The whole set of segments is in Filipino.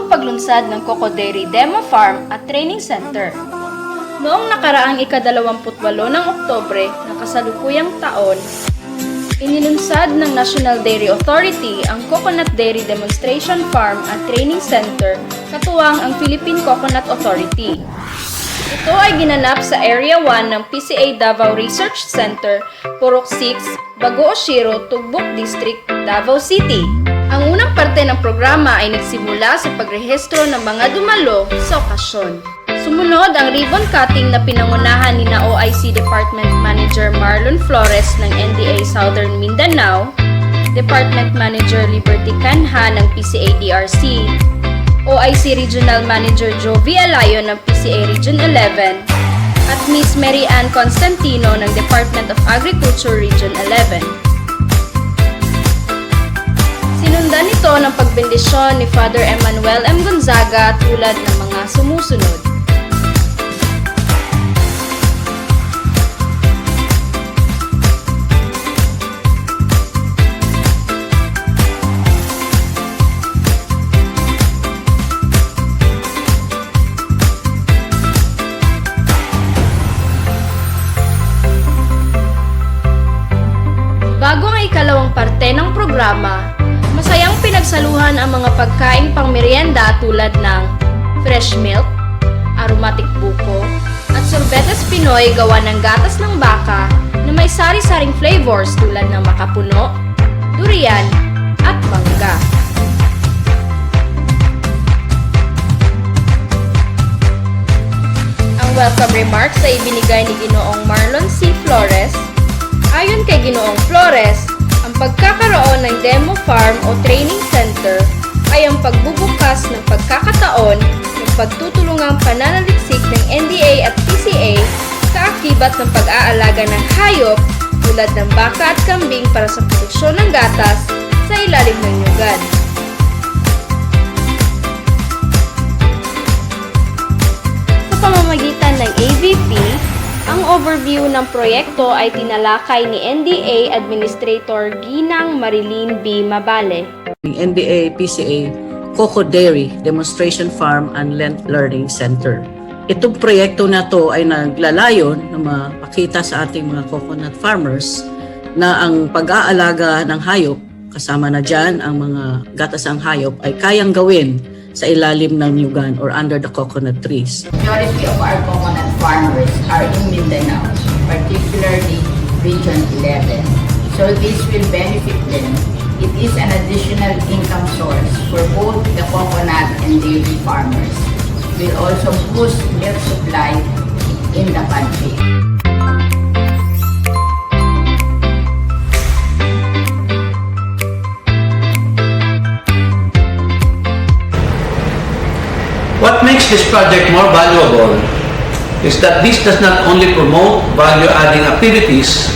ang paglunsad ng Coco Dairy Demo Farm at Training Center. Noong nakaraang ika-28 ng Oktubre ng kasalukuyang taon, inilunsad ng National Dairy Authority ang Coconut Dairy Demonstration Farm at Training Center katuwang ang Philippine Coconut Authority. Ito ay ginanap sa Area 1 ng PCA Davao Research Center, Purok 6, Bago Oshiro, Tugbok District, Davao City. Ang unang parte ng programa ay nagsimula sa pagrehistro ng mga dumalo sa okasyon. Sumunod ang ribbon cutting na pinangunahan ni OIC Department Manager Marlon Flores ng NDA Southern Mindanao, Department Manager Liberty Canha ng PCA DRC, OIC Regional Manager Jovi Alayo ng PCA Region 11, at Miss Mary Ann Constantino ng Department of Agriculture Region 11. Sinundan ito ng pagbendisyon ni Father Emmanuel M. Gonzaga tulad ng mga sumusunod. Bago ang ikalawang parte ng programa, masayang pinagsaluhan ang mga pagkaing pangmeryenda tulad ng fresh milk, aromatic buko, at sorbetes Pinoy gawa ng gatas ng baka na may sari-saring flavors tulad ng makapuno, durian, at mangga. Ang welcome remarks ay ibinigay ni Ginoong Marlon C. Flores. Ayon kay Ginoong Flores, ang pagkakaroon ng Demo Farm o Training Center ay ang pagbubukas ng pagkakataon ng pagtutulungang pananaliksik ng NDA at PCA sa akibat ng pag-aalaga ng hayop tulad ng baka at kambing para sa produksyon ng gatas sa ilalim ng nyugan. Sa pamamagitan ng AVP, ang overview ng proyekto ay tinalakay ni NDA Administrator Ginang Marilyn B. Mabale. NDA PCA Coco Dairy Demonstration Farm and Learning Center. Itong proyekto na to ay naglalayon na mapakita sa ating mga coconut farmers na ang pag-aalaga ng hayop, kasama na dyan ang mga gatasang hayop, ay kayang gawin sa ilalim ng nyugan or under the coconut trees. Majority of our coconut farmers are in Mindanao, particularly Region 11. So this will benefit them. It is an additional income source for both the coconut and dairy farmers. It will also boost milk supply in the country. What makes this project more valuable is that this does not only promote value-adding activities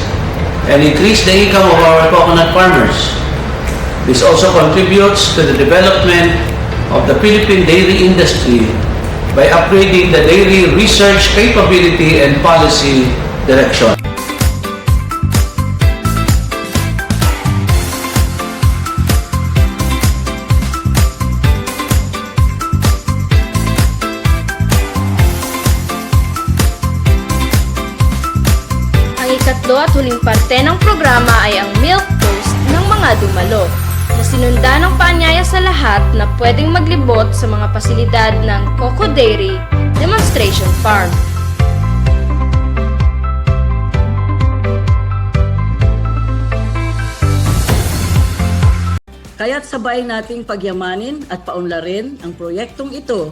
and increase the income of our coconut farmers. This also contributes to the development of the Philippine dairy industry by upgrading the dairy research capability and policy direction. Ikatlo at huling parte ng programa ay ang milk toast ng mga dumalo na sinundan ng paanyaya sa lahat na pwedeng maglibot sa mga pasilidad ng Coco Dairy Demonstration Farm. Kaya't sabay nating pagyamanin at paunlarin ang proyektong ito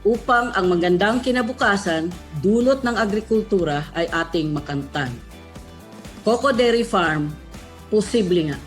upang ang magandang kinabukasan dulot ng agrikultura ay ating makamtan. Coco Dairy Farm, posible nga.